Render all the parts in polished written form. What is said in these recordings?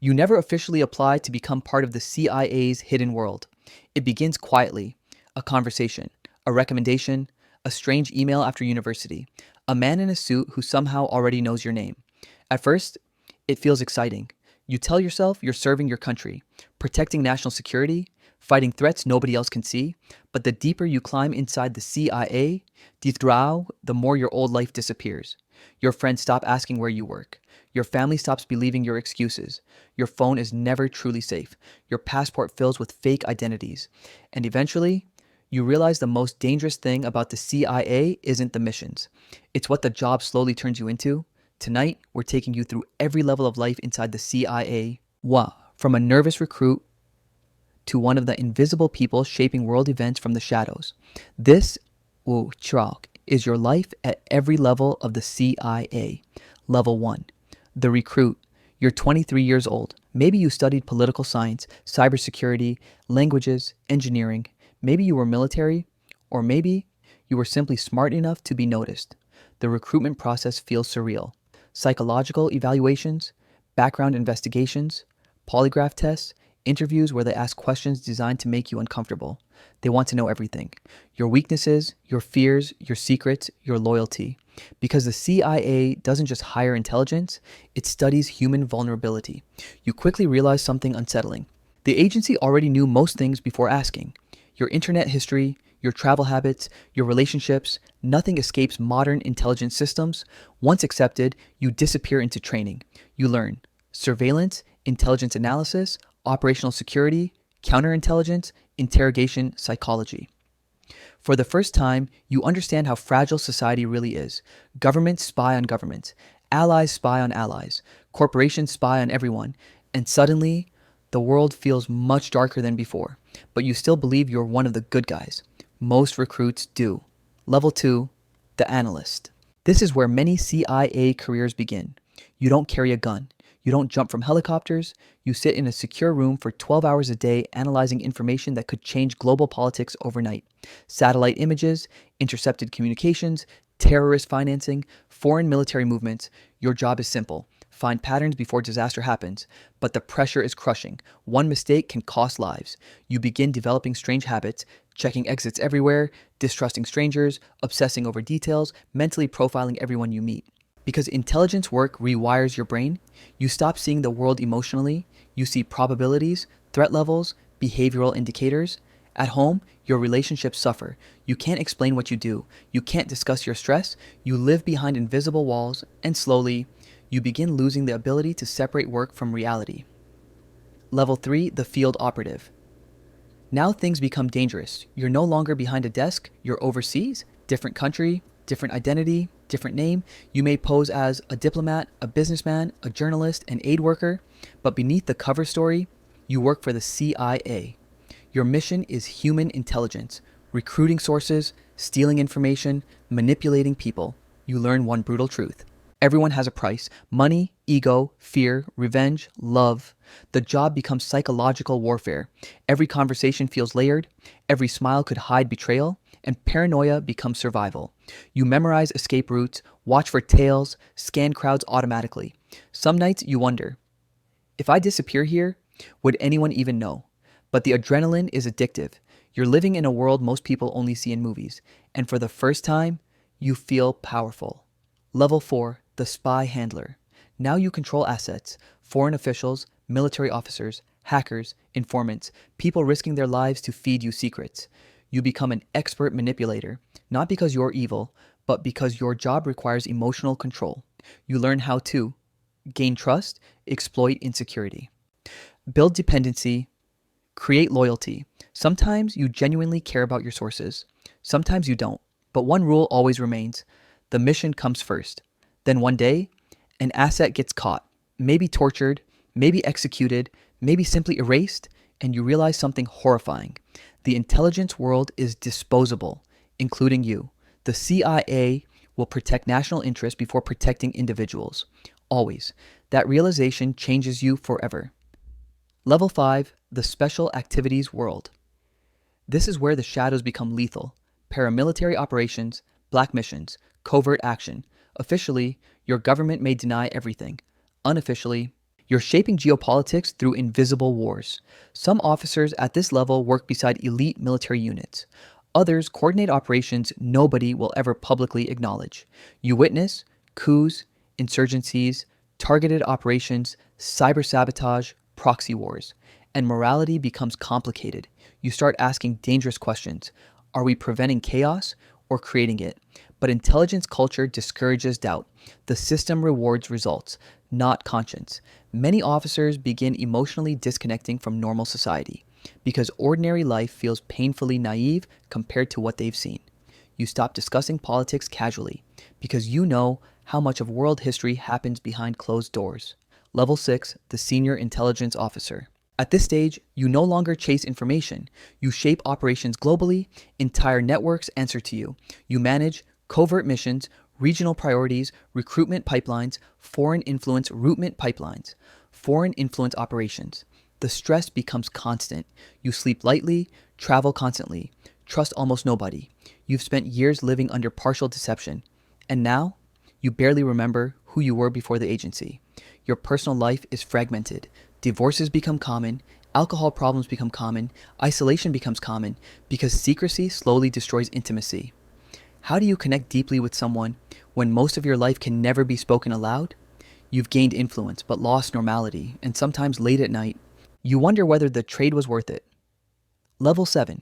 You never officially apply to become part of the CIA's hidden world. It begins quietly: a conversation, a recommendation, a strange email after university, a man in a suit who somehow already knows your name. At first, it feels exciting. You tell yourself you're serving your country, protecting national security, fighting threats nobody else can see. But the deeper you climb inside the CIA, the more your old life disappears. Your friends stop asking where you work. Your family stops believing your excuses. Your phone is never truly safe. Your passport fills with fake identities. And eventually, you realize the most dangerous thing about the CIA isn't the missions. It's what the job slowly turns you into. Tonight, we're taking you through every level of life inside the CIA. Wow. From a nervous recruit to one of the invisible people shaping world events from the shadows. This, Chirac, is your life at every level of the CIA. Level 1. The recruit. You're 23 years old. Maybe you studied political science, cybersecurity, languages, engineering. Maybe you were military, or maybe you were simply smart enough to be noticed. The recruitment process feels surreal. Psychological evaluations, background investigations, polygraph tests, interviews where they ask questions designed to make you uncomfortable. They want to know everything: your weaknesses, your fears, your secrets, your loyalty. Because the CIA doesn't just hire intelligence, it studies human vulnerability. You quickly realize something unsettling. The agency already knew most things before asking: your internet history, your travel habits, your relationships. Nothing escapes modern intelligence systems. Once accepted, you disappear into training. You learn surveillance, intelligence analysis, operational security, counterintelligence, interrogation psychology. For the first time, you understand how fragile society really is. Governments spy on governments, allies spy on allies, corporations spy on everyone, and suddenly, the world feels much darker than before. But you still believe you're one of the good guys. Most recruits do. Level 2, the analyst. This is where many CIA careers begin. You don't carry a gun. You don't jump from helicopters. You sit in a secure room for 12 hours a day analyzing information that could change global politics overnight. Satellite images, intercepted communications, terrorist financing, foreign military movements. Your job is simple: find patterns before disaster happens. But the pressure is crushing. One mistake can cost lives. You begin developing strange habits: checking exits everywhere, distrusting strangers, obsessing over details, mentally profiling everyone you meet. Because intelligence work rewires your brain, you stop seeing the world emotionally. You see probabilities, threat levels, behavioral indicators. At home, your relationships suffer. You can't explain what you do. You can't discuss your stress. You live behind invisible walls, and slowly, you begin losing the ability to separate work from reality. Level 3, the field operative. Now things become dangerous. You're no longer behind a desk, you're overseas, different country, different identity, different name. You may pose as a diplomat, a businessman, a journalist, an aid worker, but beneath the cover story, you work for the CIA. Your mission is human intelligence, recruiting sources, stealing information, manipulating people. You learn one brutal truth: everyone has a price: money, ego, fear, revenge, love. The job becomes psychological warfare. Every conversation feels layered, every smile could hide betrayal, and paranoia becomes survival. You memorize escape routes, watch for tails, scan crowds automatically. Some nights you wonder, if I disappear here, would anyone even know? But the adrenaline is addictive. You're living in a world most people only see in movies, and for the first time, you feel powerful. Level 4, the spy handler. Now you control assets: foreign officials, military officers, hackers, informants, people risking their lives to feed you secrets. You become an expert manipulator, not because you're evil, but because your job requires emotional control. You learn how to gain trust, exploit insecurity, build dependency, create loyalty. Sometimes you genuinely care about your sources. Sometimes you don't. But one rule always remains: the mission comes first. Then one day, an asset gets caught, maybe tortured, maybe executed, maybe simply erased, and you realize something horrifying. The intelligence world is disposable, including you. The CIA will protect national interests before protecting individuals. Always. That realization changes you forever. Level 5, the special activities world. This is where the shadows become lethal: paramilitary operations, black missions, covert action. Officially, your government may deny everything. Unofficially, You're shaping geopolitics through invisible wars. Some officers at this level work beside elite military units. Others coordinate operations nobody will ever publicly acknowledge. You witness coups, insurgencies, targeted operations, cyber sabotage, proxy wars, and morality becomes complicated. You start asking dangerous questions. Are we preventing chaos or creating it? But intelligence culture discourages doubt. The system rewards results, not conscience. Many officers begin emotionally disconnecting from normal society because ordinary life feels painfully naive compared to what they've seen. You stop discussing politics casually because you know how much of world history happens behind closed doors. Level 6, the Senior Intelligence Officer. At this stage, you no longer chase information. You shape operations globally. Entire networks answer to you. You manage covert missions, regional priorities, recruitment pipelines, foreign influence recruitment pipelines, foreign influence operations. The stress becomes constant. You sleep lightly, travel constantly, trust almost nobody. You've spent years living under partial deception. And now, you barely remember who you were before the agency. Your personal life is fragmented. Divorces become common. Alcohol problems become common. Isolation becomes common because secrecy slowly destroys intimacy. How do you connect deeply with someone when most of your life can never be spoken aloud? You've gained influence but lost normality, and sometimes late at night, you wonder whether the trade was worth it. Level 7,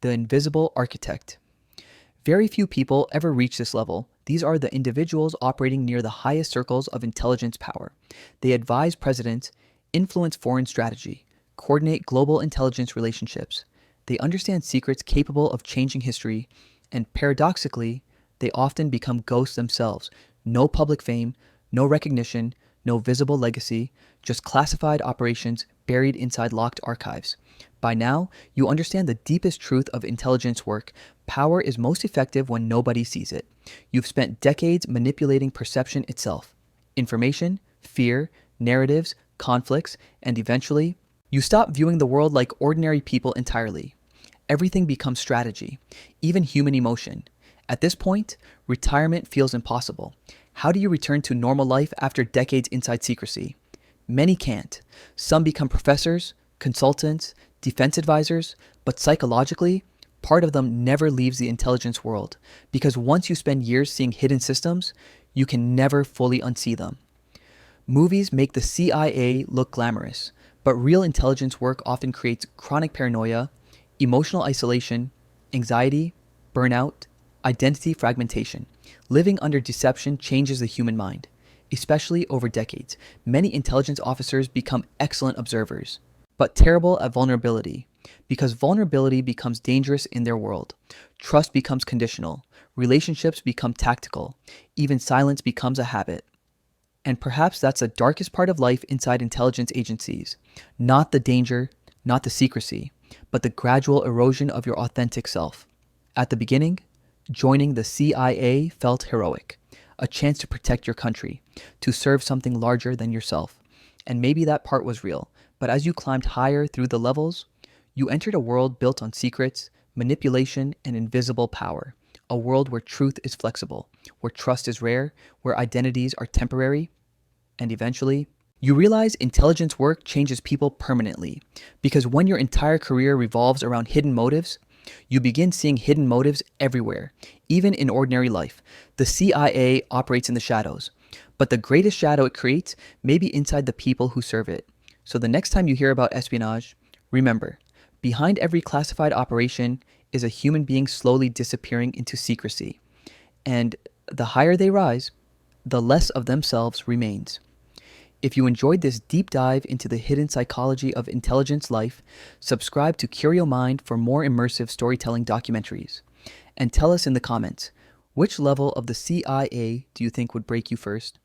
the Invisible Architect. Very few people ever reach this level. These are the individuals operating near the highest circles of intelligence power. They advise presidents, influence foreign strategy, coordinate global intelligence relationships. They understand secrets capable of changing history, and paradoxically, they often become ghosts themselves. No public fame, no recognition, no visible legacy, just classified operations buried inside locked archives. By now, you understand the deepest truth of intelligence work. Power is most effective when nobody sees it. You've spent decades manipulating perception itself. Information, fear, narratives, conflicts, and eventually, you stop viewing the world like ordinary people entirely. Everything becomes strategy, even human emotion. At this point, retirement feels impossible. How do you return to normal life after decades inside secrecy? Many can't. Some become professors, consultants, defense advisors, but psychologically, part of them never leaves the intelligence world because once you spend years seeing hidden systems, you can never fully unsee them. Movies make the CIA look glamorous, but real intelligence work often creates chronic paranoia, emotional isolation, anxiety, burnout, identity fragmentation. Living under deception changes the human mind, especially over decades. Many intelligence officers become excellent observers, but terrible at vulnerability, because vulnerability becomes dangerous in their world. Trust becomes conditional, relationships become tactical, even silence becomes a habit. And perhaps that's the darkest part of life inside intelligence agencies. Not the danger, not the secrecy, but the gradual erosion of your authentic self. At the beginning, joining the CIA felt heroic, a chance to protect your country, to serve something larger than yourself. And maybe that part was real, but as you climbed higher through the levels, you entered a world built on secrets, manipulation, and invisible power. A world where truth is flexible, where trust is rare, where identities are temporary, and eventually, you realize intelligence work changes people permanently, because when your entire career revolves around hidden motives, you begin seeing hidden motives everywhere, even in ordinary life. The CIA operates in the shadows, but the greatest shadow it creates may be inside the people who serve it. So the next time you hear about espionage, remember, behind every classified operation is a human being slowly disappearing into secrecy. And the higher they rise, the less of themselves remains. If you enjoyed this deep dive into the hidden psychology of intelligence life, subscribe to Curio Mind for more immersive storytelling documentaries. And tell us in the comments, which level of the CIA do you think would break you first?